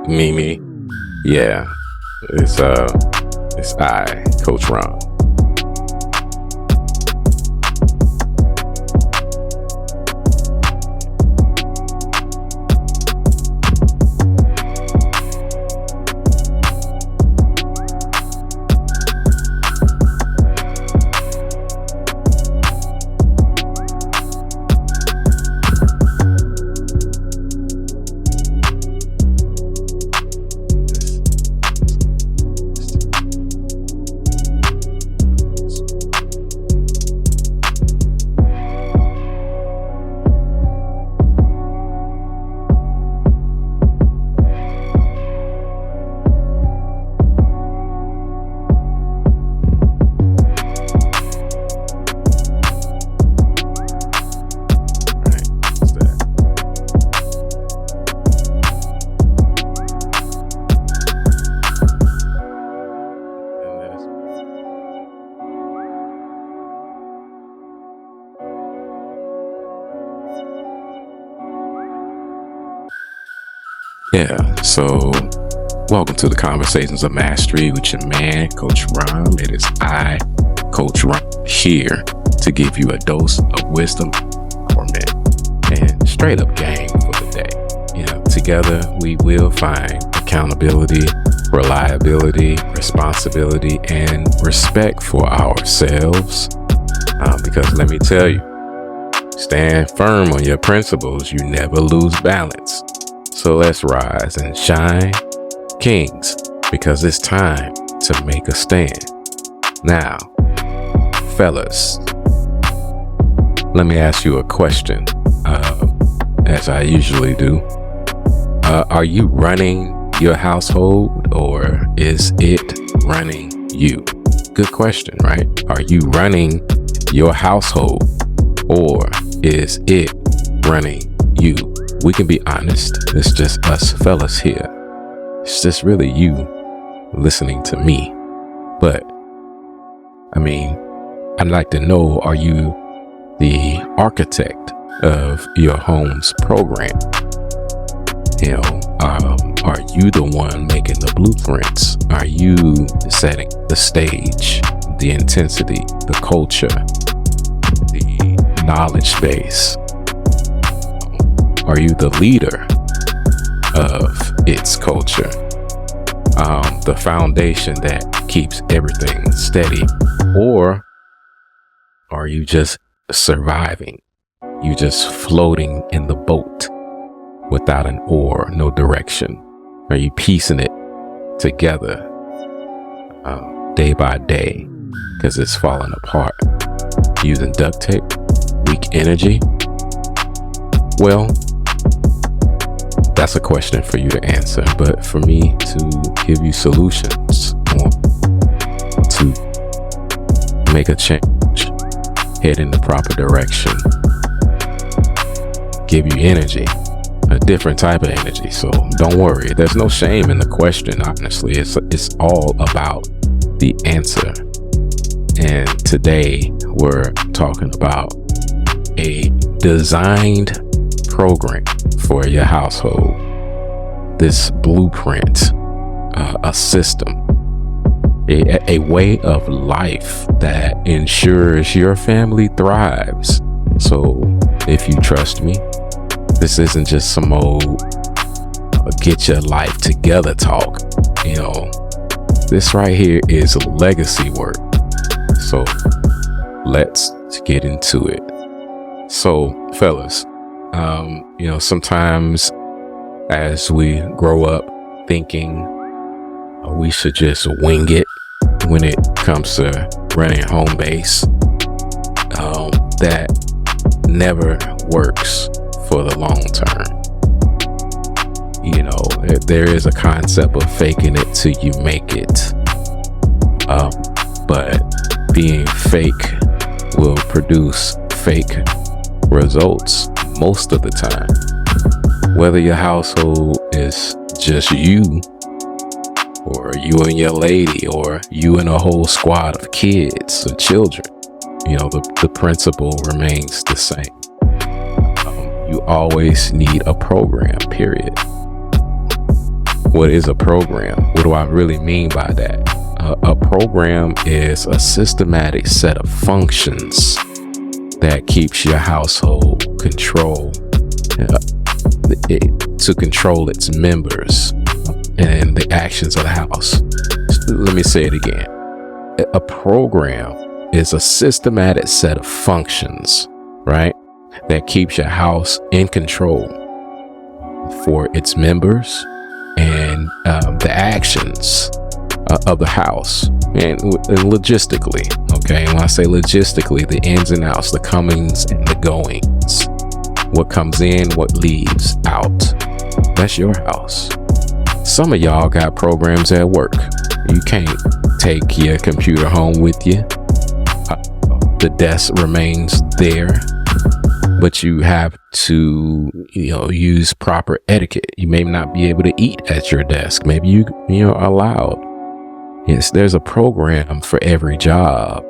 Me. Yeah, it's I, Coach Rahm. Yeah, so welcome to the Conversations of Mastery with your man, Coach Rahm. It is I, Coach Rahm, here to give you a dose of wisdom, empowerment, and straight up game for the day. You know, together we will find accountability, reliability, responsibility, and respect for ourselves. Because let me tell you, stand firm on your principles. You never lose balance. So let's rise and shine, kings, because it's time to make a stand. Now, fellas, let me ask you a question, as I usually do. Are you running your household, or is it running you? Good question, right? Are you running your household, or is it running you? We can be honest. It's just us fellas here. It's just really you listening to me. But I mean, I'd like to know, are you the architect of your home's program? You know, are you the one making the blueprints? Are you setting the stage, the intensity, the culture, the knowledge base? Are you the leader of its culture? The foundation that keeps everything steady? Or are you just surviving? You just floating in the boat without an oar, no direction? Are you piecing it together day by day because it's falling apart? Using duct tape, weak energy? Well, that's a question for you to answer, but for me to give you solutions to make a change, head in the proper direction, give you energy, a different type of energy. So don't worry, there's no shame in the question. Honestly, it's all about the answer. And today we're talking about a designed program for your household. This blueprint, a system, a way of life that ensures your family thrives. So if you trust me, this isn't just some old get your life together talk. You know, this right here is legacy work. So let's get into it. So, fellas, sometimes as we grow up thinking we should just wing it when it comes to running home base, that never works for the long term. There is a concept of faking it till you make it. But being fake will produce fake results most of the time. Whether your household is just you, or you and your lady, or you and a whole squad of kids or children, the principle remains the same. You always need a program, period. What is a program? What do I really mean by that? A program is a systematic set of functions that keeps your household to control its members and the actions of the house. Let me say it again. A program is a systematic set of functions, right, that keeps your house in control for its members and the actions of the house, and logistically. Okay, and when I say logistically, the ins and outs, the comings and the goings, what comes in, what leaves out. That's your house. Some of y'all got programs at work. You can't take your computer home with you. The desk remains there, but you have to, use proper etiquette. You may not be able to eat at your desk. Maybe you're allowed. Yes, there's a program for every job.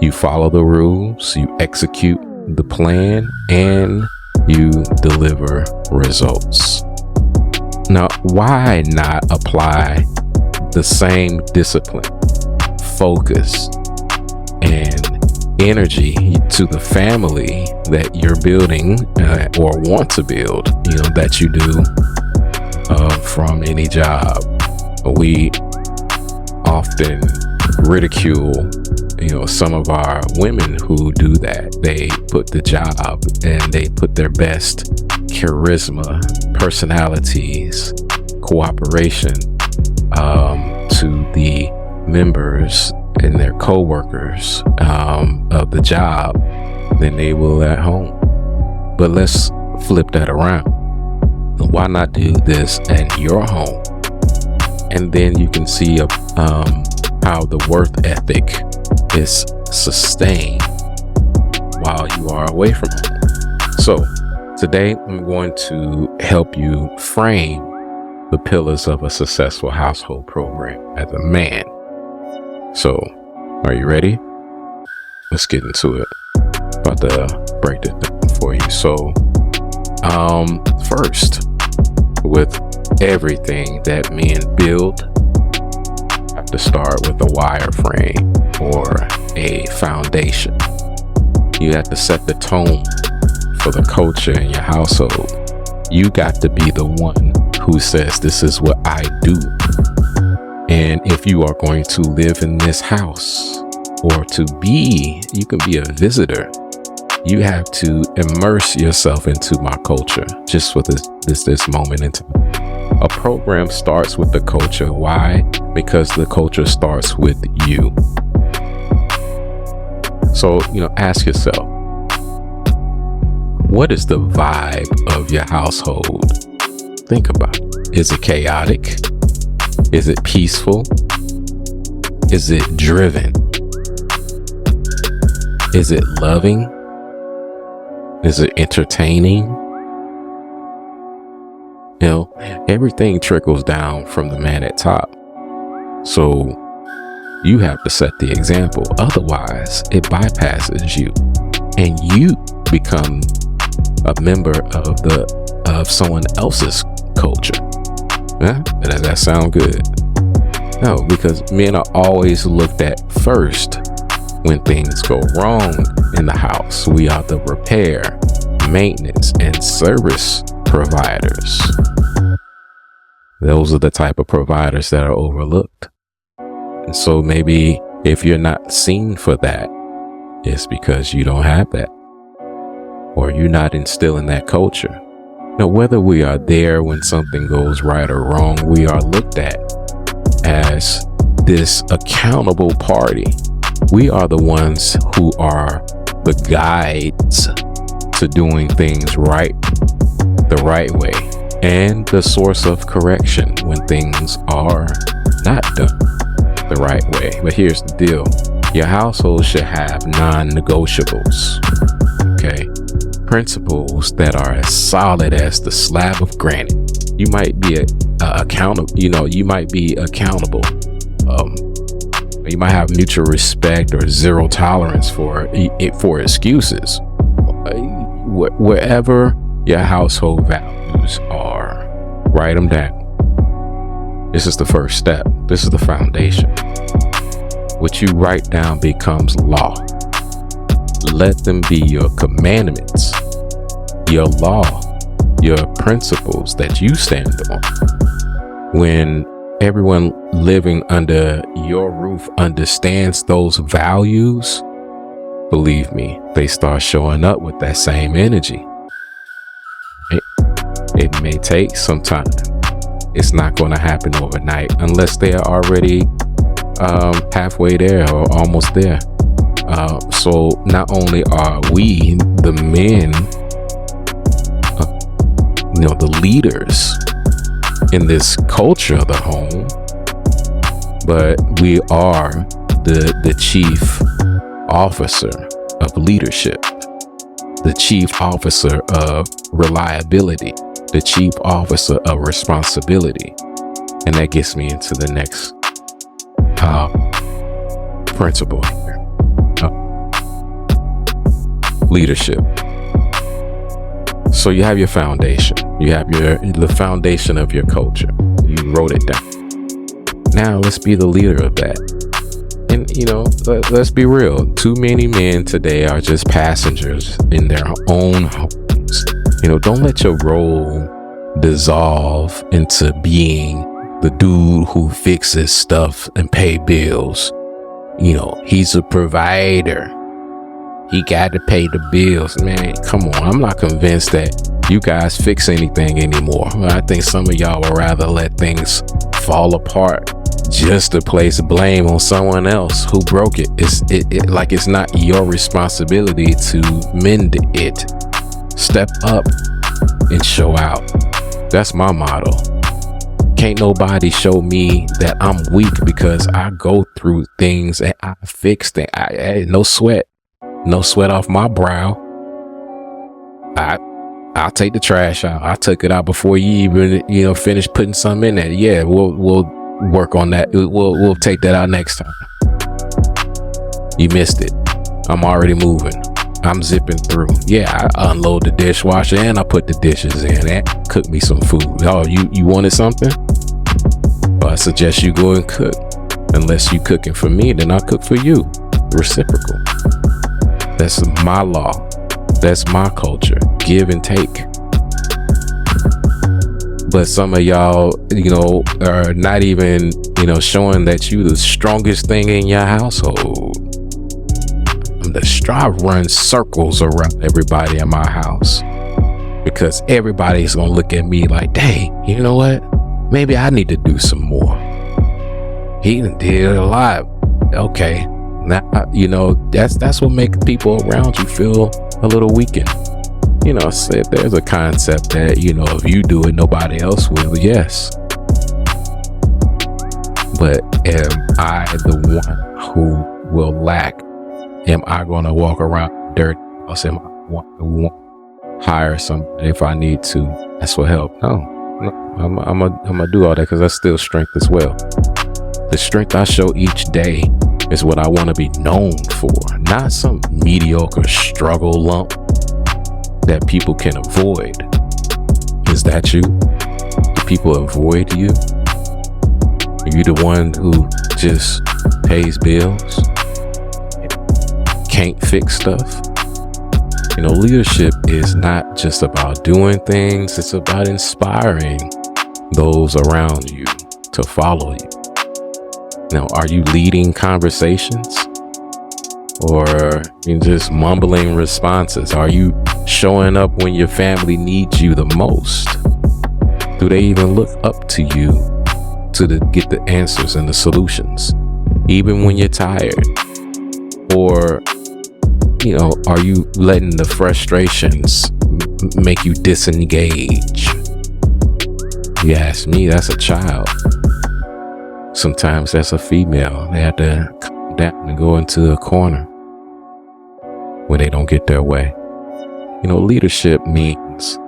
You follow the rules, you execute the plan, and you deliver results. Now, why not apply the same discipline, focus, and energy to the family that you're building or want to build, that you do from any job? We often ridicule, some of our women who do that. They put the job and they put their best charisma, personalities, cooperation to the members and their co-workers of the job than they will at home. But let's flip that around. Why not do this at your home? And then you can see how the work ethic is sustained while you are away from home. So today I'm going to help you frame the pillars of a successful household program as a man. So, are you ready? Let's get into it. About to break this down for you. So, first, with everything that men build, you have to start with a wireframe or a foundation. You have to set the tone for the culture in your household. You got to be the one who says, this is what I do. And if you are going to live in this house or you can be a visitor, you have to immerse yourself into my culture just for this moment in time. A program starts with the culture. Why? Because the culture starts with you. So, ask yourself, what is the vibe of your household? Think about it. Is it chaotic? Is it peaceful? Is it driven? Is it loving? Is it entertaining? Everything trickles down from the man at top. So you have to set the example. Otherwise, it bypasses you and you become a member of someone else's culture. Does that sound good? No, because men are always looked at first when things go wrong in the house. We are the repair, maintenance, and service providers. Those are the type of providers that are overlooked. And so maybe if you're not seen for that, it's because you don't have that. or you're not instilling that culture. Now, whether we are there when something goes right or wrong, we are looked at as this accountable party. We are the ones who are the guides to doing things right, the right way, and the source of correction when things are not done the right way. But here's the deal. Your household should have non-negotiables, okay? Principles that are as solid as the slab of granite. You might be accountable. You might be accountable. You might have mutual respect or zero tolerance for excuses. Wherever your household values are, write them down. This is the first step. This is the foundation. What you write down becomes law. Let them be your commandments, your law, your principles that you stand on. When everyone living under your roof understands those values, believe me, they start showing up with that same energy. It may take some time. It's not going to happen overnight unless they are already halfway there or almost there. So not only are we, the men, the leaders in this culture of the home, but we are the chief officer of leadership, the chief officer of reliability, the chief officer of responsibility. And that gets me into the next principle here. Leadership. So you have your foundation. You have the foundation of your culture. You wrote it down. Now let's be the leader of that. And let's be real. Too many men today are just passengers in their own homes. Don't let your role dissolve into being the dude who fixes stuff and pay bills. He's a provider. He got to pay the bills. Man, come on. I'm not convinced that you guys fix anything anymore. I think some of y'all would rather let things fall apart just to place blame on someone else who broke it. It's not your responsibility to mend it. Step up and show out. That's my motto. Can't nobody show me that I'm weak because I go through things and I fix things. No sweat off my brow. I'll take the trash out. I took it out before you even finish putting something in there. Yeah, we'll work on that. We'll take that out next time. You missed it. I'm already moving. I'm zipping through. Yeah, I unload the dishwasher and I put the dishes in and cook me some food. Oh, you wanted something? Well, I suggest you go and cook. Unless you cooking for me, then I'll cook for you. Reciprocal. That's my law. That's my culture. Give and take. But some of y'all, are not even, showing that you the strongest thing in your household. I run circles around everybody in my house because everybody's gonna look at me like, dang, you know what? Maybe I need to do some more. He did a lot. Okay. Now, that's what makes people around you feel a little weakened. There's a concept that, if you do it, nobody else will. Yes. But am I the one who will lack? Am I going to walk around dirty house? Am I want to hire somebody if I need to? That's for help. No, I'm gonna do all that because that's still strength as well. The strength I show each day is what I want to be known for, not some mediocre struggle lump that people can avoid. Is that you? Do people avoid you? Are you the one who just pays bills? Can't fix stuff? Leadership is not just about doing things. It's about inspiring those around you to follow you. Now, are you leading conversations? or you just mumbling responses? Are you showing up when your family needs you the most? Do they even look up to you to get the answers and the solutions, even when you're tired? Or, are you letting the frustrations make you disengage? You ask me, that's a child. Sometimes that's a female. They have to come down and go into a corner when they don't get their way. Leadership means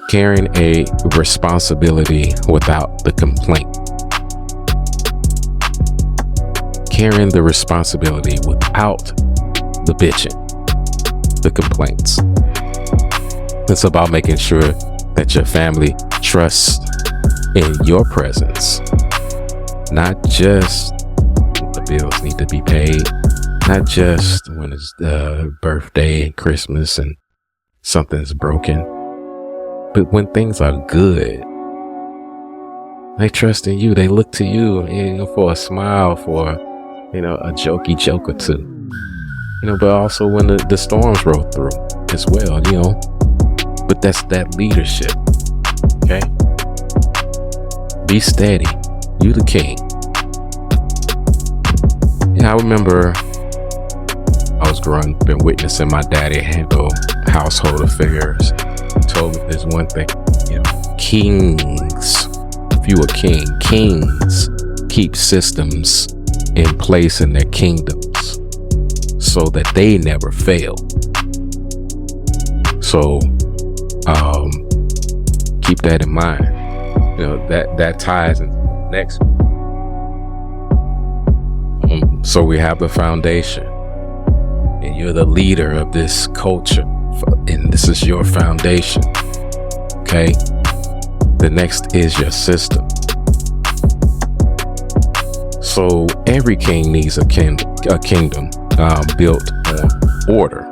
carrying a responsibility without the complaint. Carrying the responsibility without the bitching, the complaints. It's about making sure that your family trusts in your presence, not just when the bills need to be paid, not just when it's birthday and Christmas and something's broken, but when things are good. They trust in you. They look to you, for a smile, for a jokey joke or two, but also when the storms roll through as well, but that's that leadership. Okay. Be steady. You the king. I remember I was growing up and witnessing my daddy handle household affairs. He told me there's one thing, kings, if you a king, kings keep systems in place in their kingdoms so that they never fail. So keep that in mind. That ties into the next. So we have the foundation, and you're the leader of this culture, and this is your foundation. Okay. The next is your system. So every king needs a kingdom built on order.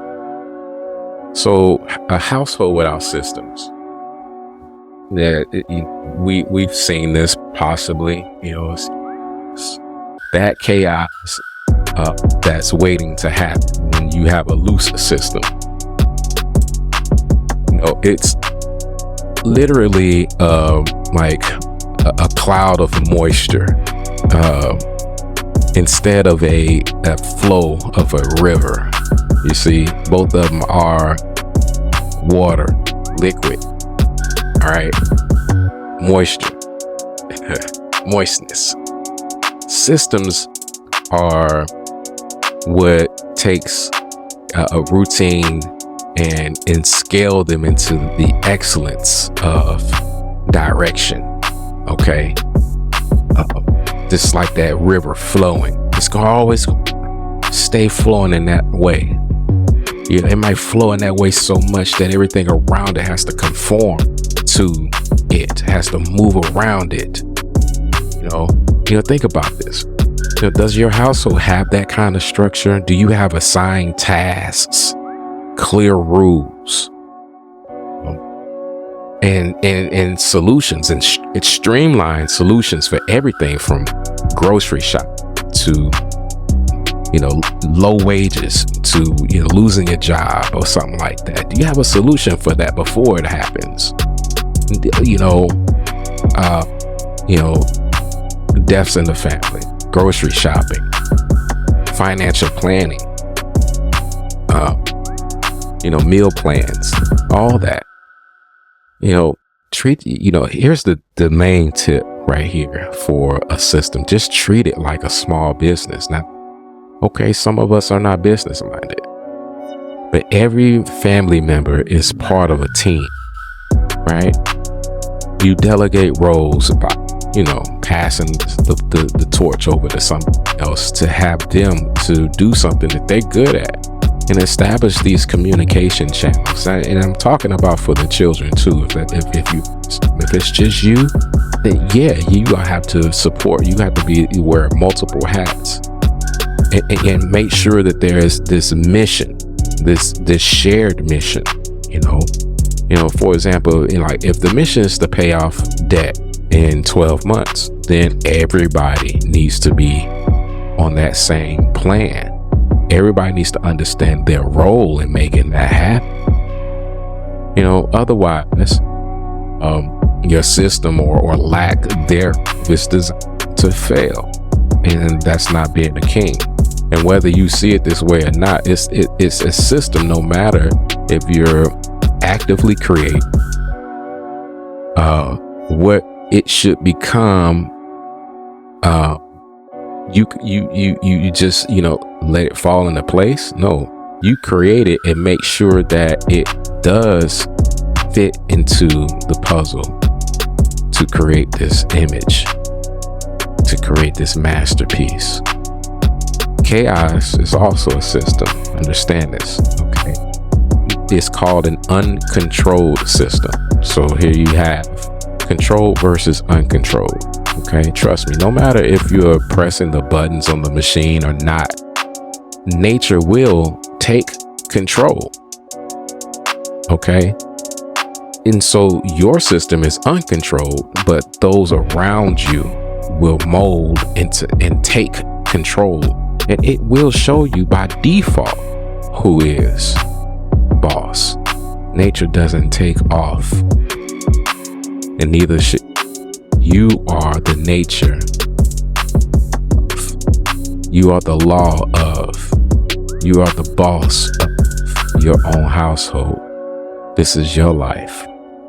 So a household without systems. Yeah, we've seen this possibly. It's that chaos that's waiting to happen when you have a loose system. It's literally like a cloud of moisture instead of a flow of a river. You see, both of them are water, liquid. All right, moisture, moistness. Systems are what takes a routine and scale them into the excellence of direction. Okay, just like that river flowing, it's gonna always stay flowing in that way. It might flow in that way so much that everything around it has to conform to it, has to move around it. Think about this. Does your household have that kind of structure? Do you have assigned tasks, clear rules, and solutions, and it's streamlined solutions for everything from grocery shop to low wages to losing your job or something like that? Do you have a solution for that before it happens? Deaths in the family, grocery shopping, financial planning, meal plans, all that. Here's the main tip right here for a system. Just treat it like a small business. Now, okay, some of us are not business minded, but every family member is part of a team, right? You delegate roles by, passing the torch over to someone else to have them to do something that they're good at, and establish these communication channels. And I'm talking about for the children too. If it's just you, then you gonna have to support. You have to wear multiple hats, and make sure that there is this mission, this shared mission. For example, if the mission is to pay off debt in 12 months, then everybody needs to be on that same plan. Everybody needs to understand their role in making that happen. Otherwise, your system or lack there is designed to fail, and that's not being a king. And whether you see it this way or not, it's a system. No matter if you're actively creating what it should become, you just let it fall into place. No, you create it and make sure that it does fit into the puzzle to create this image, to create this masterpiece. Chaos is also a system. Understand this, okay? It's called an uncontrolled system. So here you have controlled versus uncontrolled. Okay, trust me, no matter if you're pressing the buttons on the machine or not, nature will take control. Okay, and so your system is uncontrolled, but those around you will mold into and take control, and it will show you by default who is boss. Nature doesn't take off, and neither should you. Are the nature. You are the law of. You are the boss of your own household. This is your life,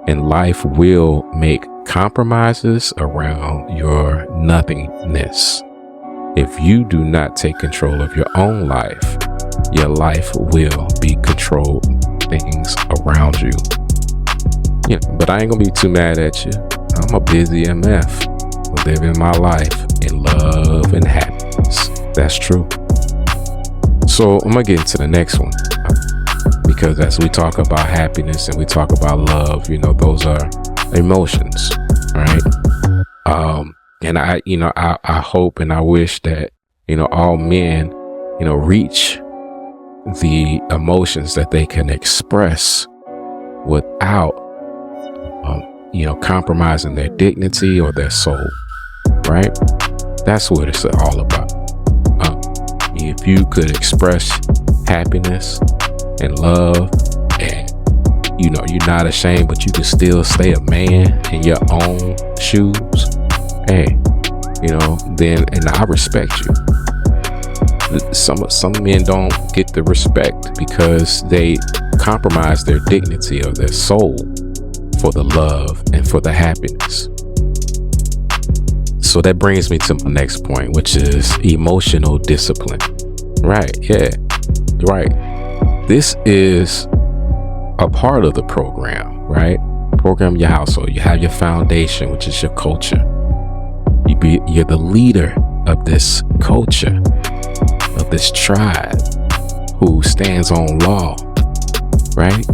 and life will make compromises around your nothingness. If you do not take control of your own life, your life will be controlled things around you. But I ain't gonna be too mad at you. I'm a busy MF, living my life in love and happiness. That's true. So I'm gonna get into the next one, because as we talk about happiness and we talk about love, those are emotions, right? And I hope and I wish that all men reach the emotions that they can express without compromising their dignity or their soul, right? That's what it's all about. If you could express happiness and love, and you're not ashamed, but you can still stay a man in your own shoes, hey, then, and I respect you. Some men don't get the respect because they compromise their dignity or their soul for the love and for the happiness. So that brings me to my next point, which is emotional discipline. Right, yeah, right. This is a part of the program, right? Program your household. You have your foundation, which is your culture. You're the leader of this culture, of this tribe who stands on law, right?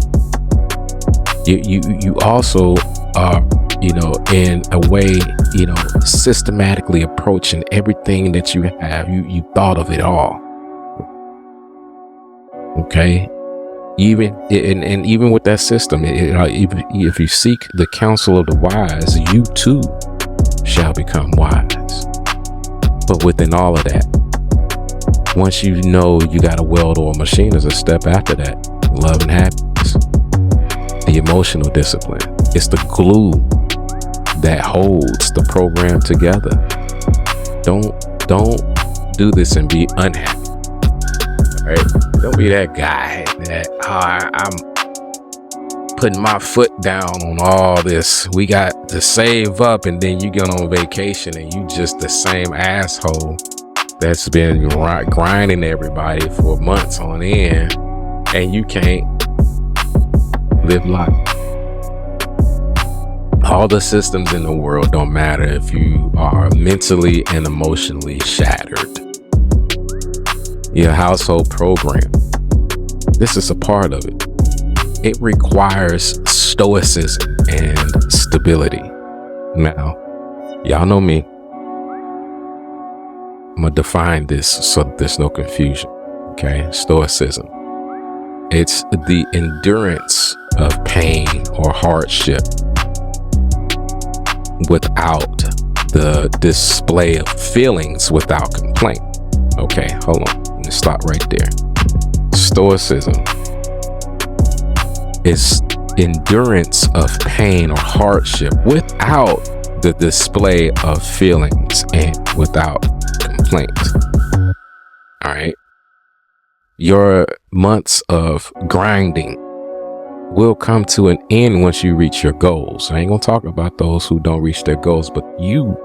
You also are, in a way, systematically approaching everything that you have. You thought of it all. Okay. Even with that system, if you seek the counsel of the wise, you too shall become wise. But within all of that, once you got a well-oiled machine, there's a step after that: love and happiness. The emotional discipline. It's the glue that holds the program together. Don't do this and be unhappy. All right? Don't be that guy that I'm putting my foot down on all this. We got to save up, and then you get on vacation and you just the same asshole that's been grinding everybody for months on end, and you can't live life. All the systems in the world don't matter if you are mentally and emotionally shattered. Your household program, this is a part of it. It requires stoicism and stability. Now, y'all know me. I'm gonna define this so there's no confusion. Okay, stoicism. It's the endurance of pain or hardship without the display of feelings without complaint. Okay, hold on. Let's stop right there. Stoicism is endurance of pain or hardship without the display of feelings and without complaints. All right. Your months of grinding will come to an end once you reach your goals. I ain't gonna talk about those who don't reach their goals, but you,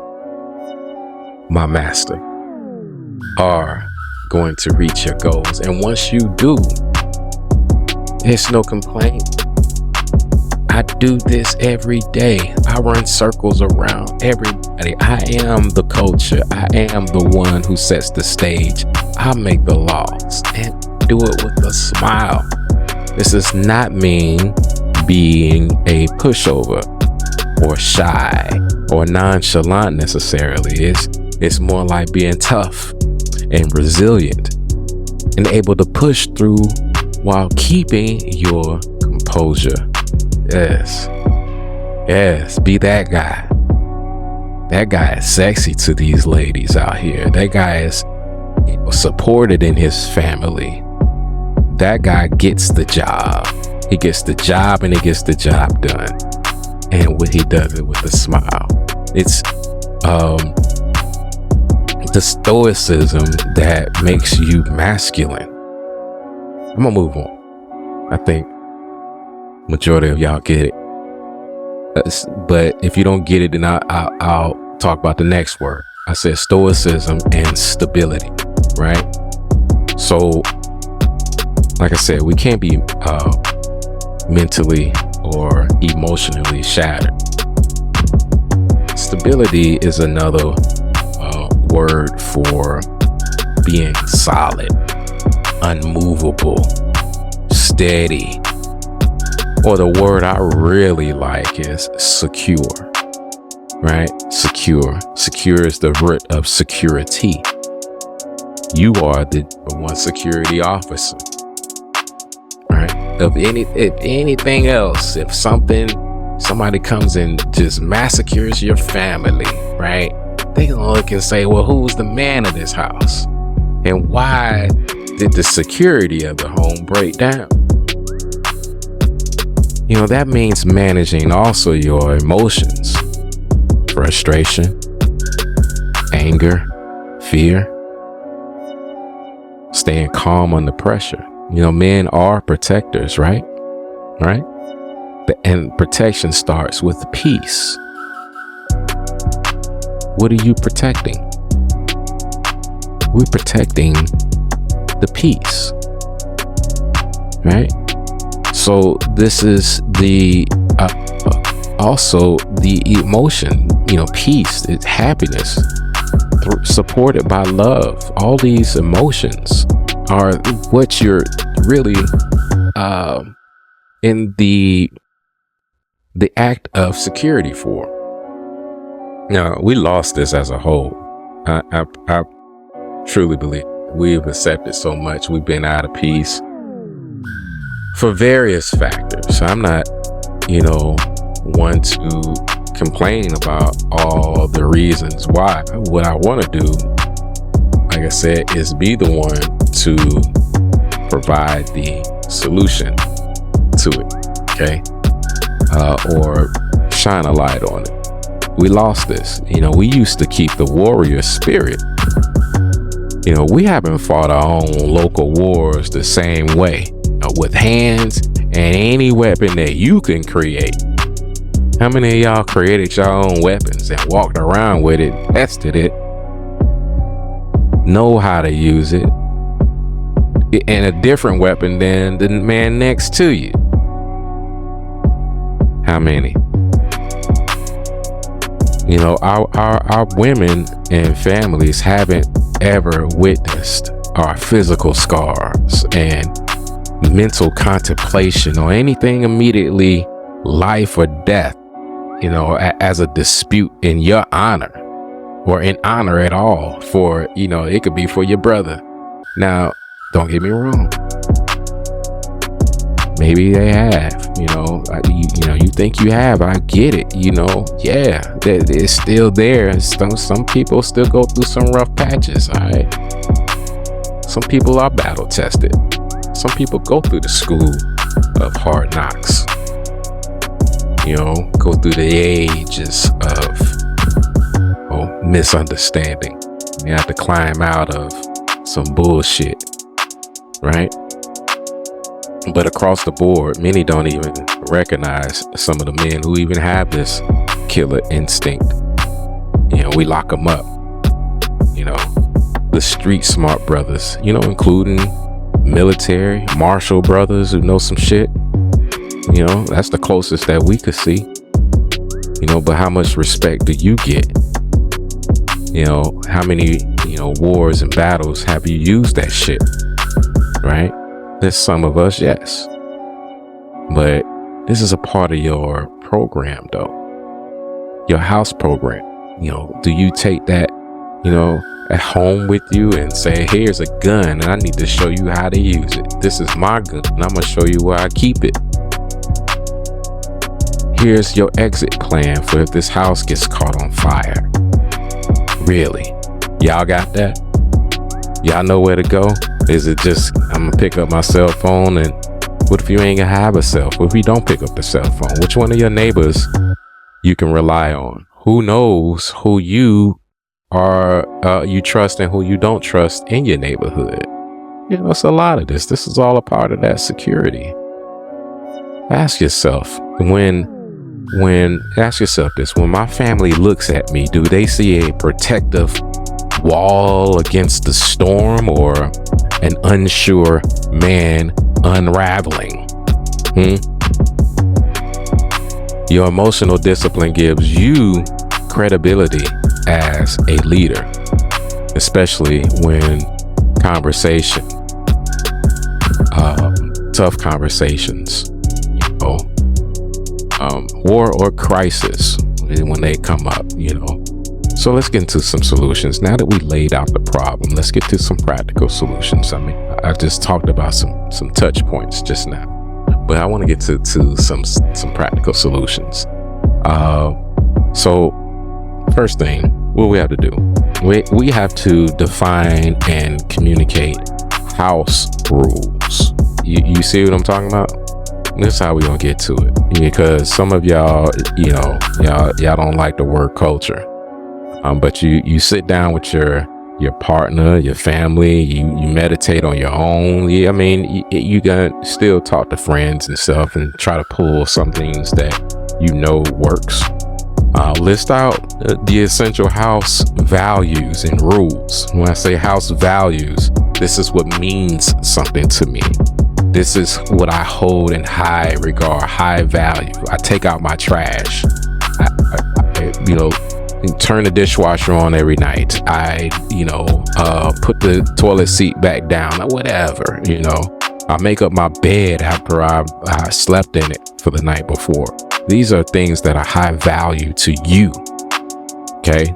my master, are going to reach your goals. And once you do, there's no complaint. I do this every day. I run circles around everybody. I am the culture. I am the one who sets the stage. I make the laws and do it with a smile. This does not mean being a pushover or shy or nonchalant necessarily. It's more like being tough and resilient and able to push through while keeping your composure. Yes, be that guy. That guy is sexy to these ladies out here. That guy is supported in his family. That guy gets the job. He gets the job and he gets the job done. And he does it with a smile. It's the stoicism that makes you masculine. I'm gonna move on. I think majority of y'all get it. But if you don't get it, then I'll talk about the next word. I said stoicism and stability, right? So, like I said, we can't be mentally or emotionally shattered. Stability is another word for being solid, unmovable, steady. Or the word I really like is secure, right? Secure. Secure is the root of security. You are the one security officer, right? If anything else, if somebody comes and just massacres your family, right? They gonna look and say, well, who's the man of this house? And why did the security of the home break down? You know, that means managing also your emotions, frustration, anger, fear, staying calm under pressure. You know, men are protectors, right? Right? And protection starts with peace. What are you protecting? We're protecting the peace, right? So this is the also the emotion, you know, peace, it's happiness, supported by love. All these emotions are what you're really in the act of security for. Now, we lost this as a whole. I truly believe we've accepted so much. We've been out of peace for various factors. I'm not, one to complain about all the reasons why. What I want to do, like I said, is be the one to provide the solution to it, okay? Or shine a light on it. We lost this. We used to keep the warrior spirit. We haven't fought our own local wars the same way, with hands and any weapon that you can create. How many of y'all created your own weapons and walked around with it, tested it, know how to use it, and a different weapon than the man next to you? How many? Our women and families haven't ever witnessed our physical scars and mental contemplation or anything immediately life or death, as a dispute in your honor or in honor at all for, it could be for your brother. Now, don't get me wrong. Maybe they have, you think you have, I get it, yeah, it's still there. Some people still go through some rough patches, all right? Some people are battle tested. Some people go through the school of hard knocks. Go through the ages of misunderstanding. You have to climb out of some bullshit, right? But across the board, many don't even recognize some of the men who even have this killer instinct. We lock them up. The street smart brothers, including military, martial brothers who know some shit. That's the closest that we could see. But how much respect do you get? How many, wars and battles have you used that shit? Right? There's some of us, yes. But this is a part of your program, though. Your house program. Do you take that, at home with you and say, here's a gun and I need to show you how to use it. This is my gun and I'm going to show you where I keep it. Here's your exit plan for if this house gets caught on fire. Really? Y'all got that? Y'all know where to go? Is it just, I'm gonna pick up my cell phone, and what if you ain't gonna have a cell phone? What if you don't pick up the cell phone? Which one of your neighbors you can rely on? Who knows who you are, you trust and who you don't trust in your neighborhood? It's a lot of this. This is all a part of that security. Ask yourself ask yourself this, when my family looks at me, do they see a protective wall against the storm or an unsure man unraveling? Your emotional discipline gives you credibility as a leader, especially when tough conversations, war or crisis when they come up, So let's get into some solutions. Now that we laid out the problem, let's get to some practical solutions. I just talked about some touch points just now, but I want to get to some practical solutions. So first thing, what we have to do, we have to define and communicate house rules. You see what I'm talking about? This is how we gonna get to it, because some of y'all don't like the word culture, but you sit down with your partner, your family, you meditate on your own. You gonna still talk to friends and stuff and try to pull some things that works. List out the essential house values and rules. When I say house values, this is what means something to me. This is what I hold in high regard, high value. I take out my trash. I turn the dishwasher on every night. I, put the toilet seat back down or whatever, I make up my bed after I slept in it for the night before. These are things that are high value to you. Okay.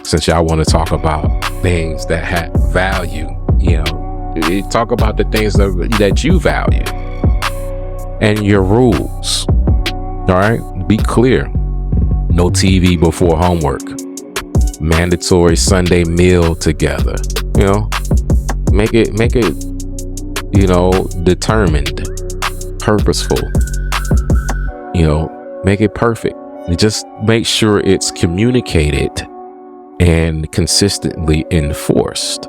Since y'all want to talk about things that have value, talk about the things that you value and your rules. All right. Be clear. No TV before homework. Mandatory Sunday meal together. Make it, determined, purposeful. Make it perfect. And just make sure it's communicated and consistently enforced.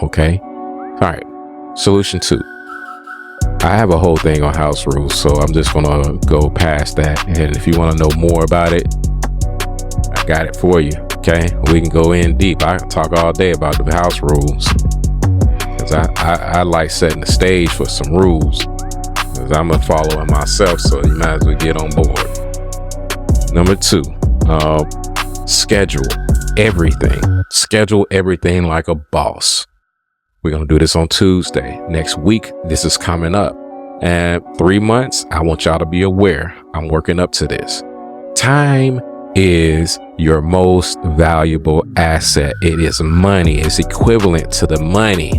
Okay. All right. Solution 2. I have a whole thing on house rules, so I'm just gonna go past that. And if you want to know more about it, I got it for you. Okay, we can go in deep. I can talk all day about the house rules, because I like setting the stage for some rules, because I'm a follower myself. So you might as well get on board. Number 2, schedule everything. Schedule everything like a boss. We're going to do this on Tuesday. Next week, this is coming up. And 3 months, I want y'all to be aware. I'm working up to this. Time is your most valuable asset. It is money. It's equivalent to the money.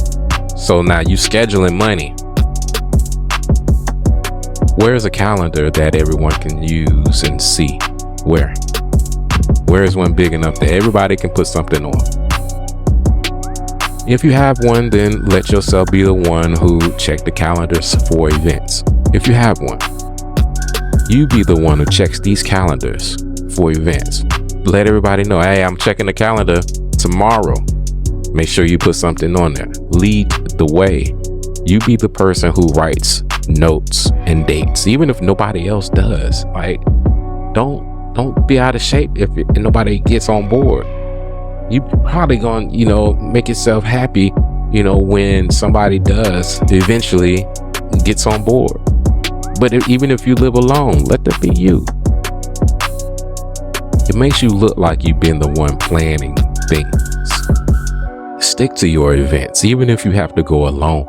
So now you scheduling money. Where's a calendar that everyone can use and see? Where is one big enough that everybody can put something on? If you have one, then let yourself be the one who check the calendars for events. If you have one, you be the one who checks these calendars for events. Let everybody know, hey, I'm checking the calendar tomorrow. Make sure you put something on there. Lead the way. You be the person who writes notes and dates, even if nobody else does. Like, don't be out of shape if nobody gets on board. You probably gonna, make yourself happy, when somebody does eventually gets on board. But even if you live alone, let that be you. It makes you look like you've been the one planning things. Stick to your events, even if you have to go alone.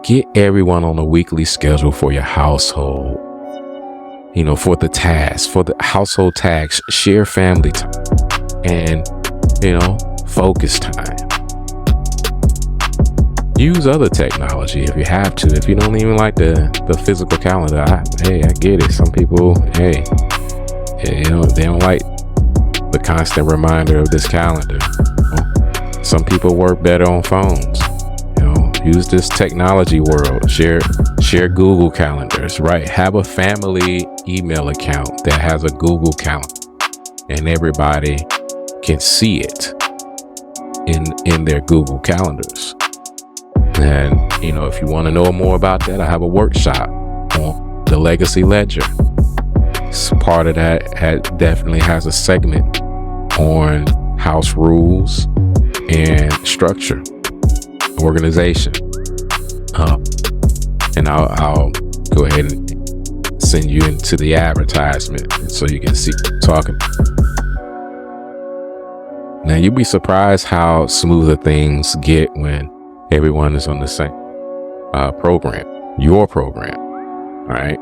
Get everyone on a weekly schedule for your household. For the tasks, for the household tasks, share family time, and, focus time. Use other technology if you have to. If you don't even like the physical calendar, I get it. Some people, they don't like the constant reminder of this calendar. Some people work better on phones. Use this technology world. Share Google calendars, right? Have a family email account that has a Google calendar, and everybody can see it in their Google calendars. And if you want to know more about that, I have a workshop on the Legacy Ledger. Part of that definitely has a segment on house rules and structure, organization. And I'll go ahead and send you into the advertisement so you can see talking. Now, you'll be surprised how smoother things get when everyone is on the same program, your program. All right.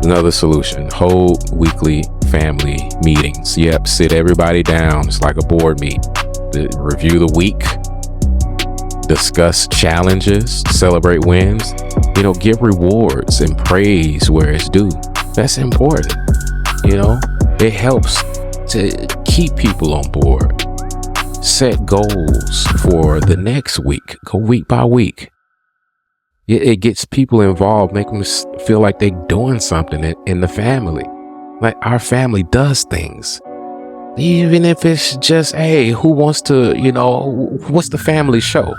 Another solution: hold weekly family meetings. Yep, sit everybody down. It's like a board meet. Review the week, discuss challenges, celebrate wins. Give rewards and praise where it's due. That's important. It helps to keep people on board. Set goals for the next week. Go week by week. It gets people involved, make them feel like they're doing something in the family. Like, our family does things. Even if it's just, hey, who wants to, what's the family show?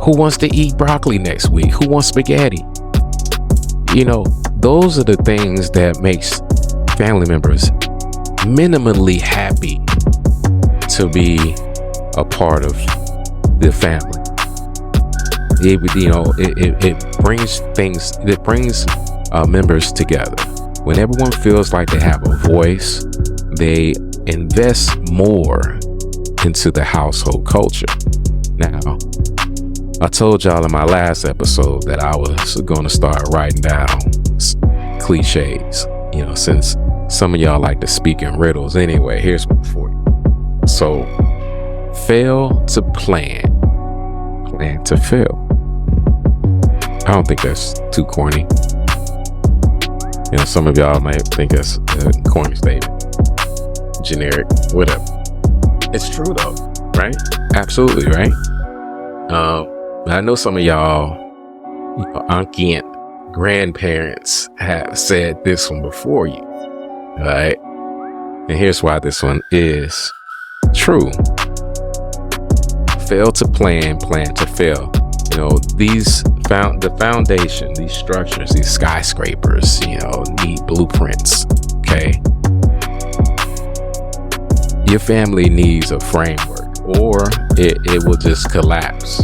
Who wants to eat broccoli next week? Who wants spaghetti? Those are the things that makes family members minimally happy to be a part of the family. It brings members together. When everyone feels like they have a voice, they invest more into the household culture. Now, I told y'all in my last episode that I was going to start writing down cliches, since some of y'all like to speak in riddles. Anyway, here's one for you. So, fail to plan to fail. I don't think that's too corny. Some of y'all might think that's a corny statement, generic, whatever. It's true though, right? Absolutely, right? I know some of y'all, auntie and grandparents have said this one before you, right? And here's why this one is true. Fail to plan to fail. The foundation, these structures, these skyscrapers, need blueprints. Okay. Your family needs a framework, or it will just collapse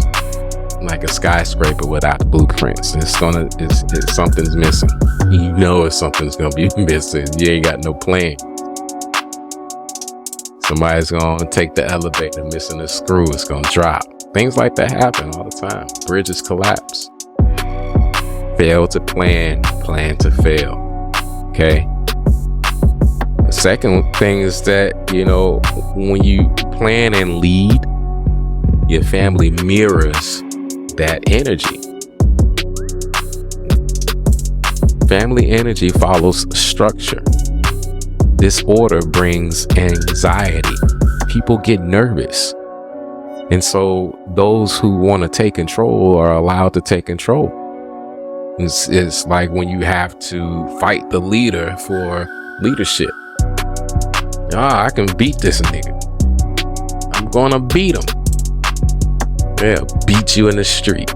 like a skyscraper without the blueprints. Something's missing. If something's gonna be missing, you ain't got no plan. Somebody's gonna take the elevator, missing a screw, it's gonna drop. Things like that happen all the time. Bridges collapse. Fail to plan to fail. Okay. The second thing is that, when you plan and lead, your family mirrors that energy. Family energy follows structure. Disorder brings anxiety. people get nervous. And so those who want to take control are allowed to take control. It's like when you have to fight the leader for leadership. I can beat this nigga. I'm gonna beat him. Yeah, beat you in the street.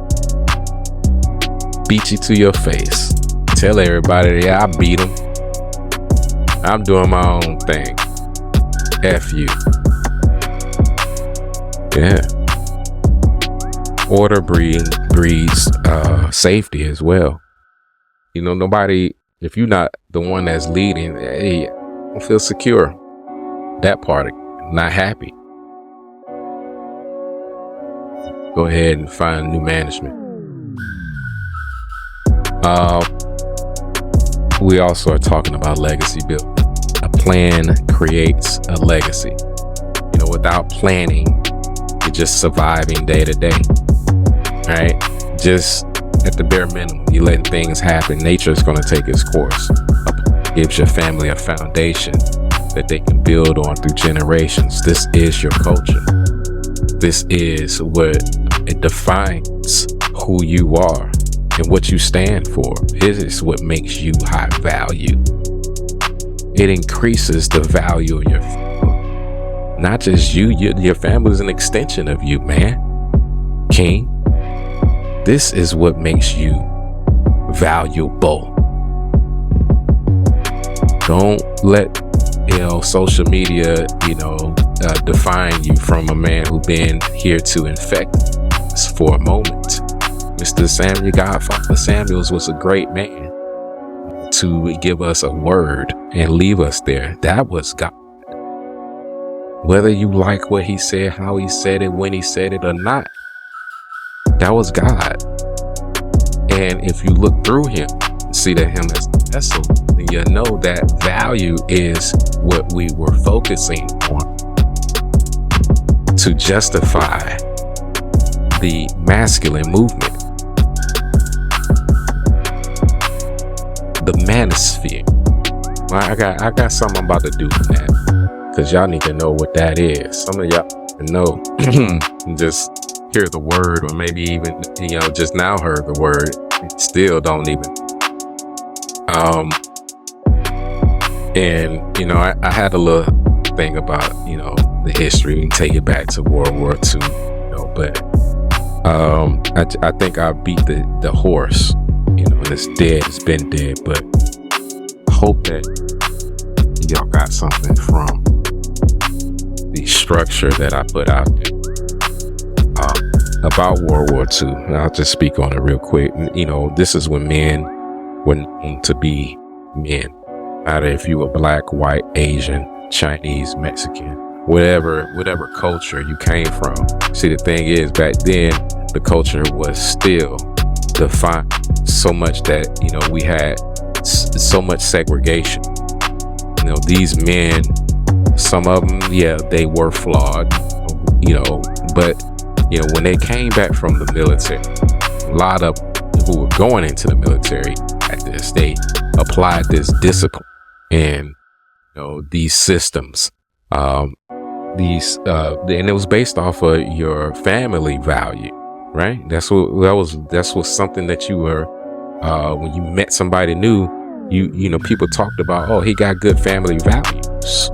Beat you to your face. Tell everybody, yeah, I beat him. I'm doing my own thing. F you. Yeah. Order breeds safety as well. You know, nobody, if you're not the one that's leading, hey, I don't feel secure. That part, not happy. Go ahead and find new management. We also are talking about legacy building. A plan creates a legacy. You know, without planning, you're just surviving day to day, right? Just at the bare minimum, you letting things happen. Nature is going to take its course. Gives your family a foundation that they can build on through generations. This is your culture. This is what it defines who you are and what you stand for. It is what makes you high value. It increases the value of your family. Not just you, your family is an extension of you, man. King. This is what makes you valuable. Don't let, social media, define you from a man who been here to infect us for a moment. Mr. Samuel, Godfather Samuels was a great man to give us a word and leave us there. That was God. Whether you like what he said, how he said it, when he said it or not, that was God. And if you look through him, see that him as the vessel, then you know that value is what we were focusing on to justify the masculine movement. The manosphere. I got something I'm about to do for that, because y'all need to know what that is. Some of y'all know just hear the word, or maybe even just now heard the word, still don't even. I had a little thing about the history. We can take it back to World War II, but I think I beat the horse. And it's dead. It's been dead, but I hope that y'all got something from the structure that I put out there about World War II. And I'll just speak on it real quick. This is when men were known to be men. No matter if you were black, white, Asian, Chinese, Mexican, whatever culture you came from. See, the thing is, back then, the culture was still defined so much that, we had so much segregation. These men, some of them, they were flawed, but, when they came back from the military, a lot of who were going into the military at this, they applied this discipline and, these systems, and it was based off of your family value, right? That's what something that you were, when you met somebody new, people talked about, oh, he got good family values,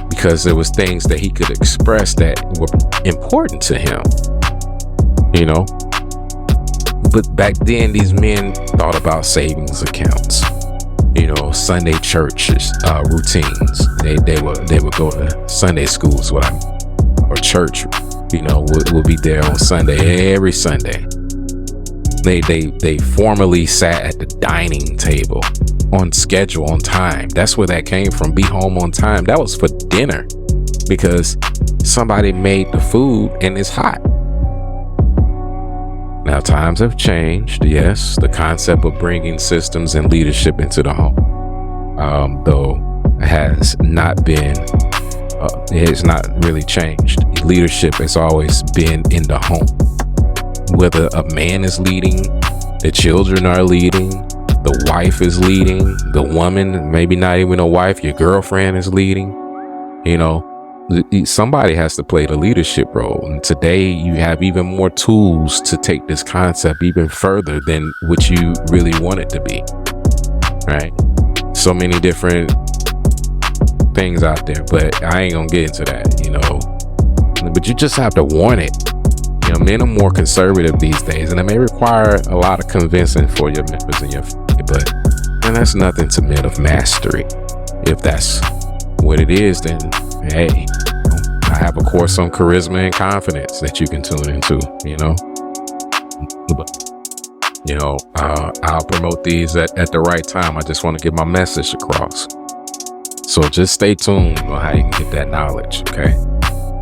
because there was things that he could express that were important to him, But back then, these men thought about savings accounts, Sunday churches, routines. They would go to Sunday schools, or church, would be there on Sunday, every Sunday. They formally sat at the dining table on schedule, on time. That's where that came from. Be home on time. That was for dinner, because somebody made the food and it's hot. Now, times have changed. Yes, the concept of bringing systems and leadership into the home, though, has not been, it has not really changed. Leadership has always been in the home. Whether a man is leading, the children are leading, the wife is leading, the woman, maybe not even a wife, your girlfriend is leading, Somebody has to play the leadership role. And today you have even more tools to take this concept even further than what you really want it to be. Right? So many different things out there, but I ain't gonna get into that, but you just have to want it. Men are more conservative these days, and it may require a lot of convincing for your members and your family, but that's nothing to men of mastery. If that's what it is, then hey, I have a course on charisma and confidence that you can tune into, I'll promote these at the right time. I just want to get my message across. So just stay tuned on how you can get that knowledge, okay?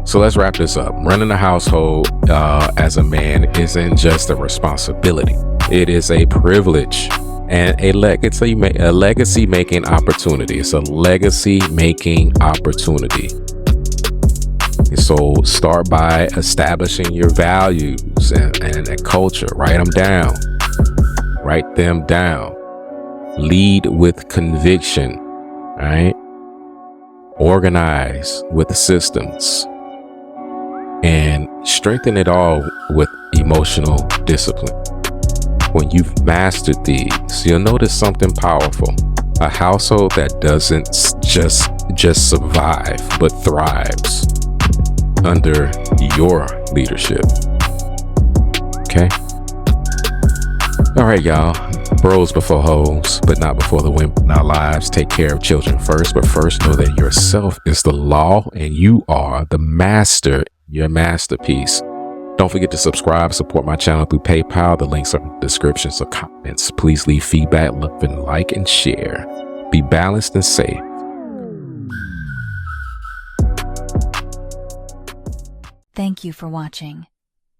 So let's wrap this up. Running a household as a man isn't just a responsibility. It is a privilege and a legacy making opportunity. It's a legacy making opportunity. So start by establishing your values and culture. Write them down. Lead with conviction, right? Organize with systems. And strengthen it all with emotional discipline. When you've mastered these, you'll notice something powerful. A household that doesn't just survive, but thrives under your leadership. Okay? All right, y'all. Bros before hoes, but not before the women in our lives. Take care of children first, but first know that yourself is the law and you are the master, your masterpiece. Don't forget to subscribe, support my channel through PayPal. The links are in the description, so comments. Please leave feedback, love, and like and share. Be balanced and safe. Thank you for watching.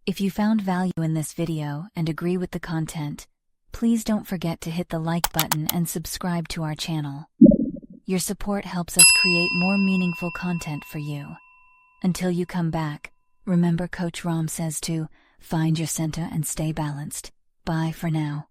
If you found value in this video and agree with the content, please don't forget to hit the like button and subscribe to our channel. Your support helps us create more meaningful content for you. Until you come back, remember Coach Rahm says to find your center and stay balanced. Bye for now.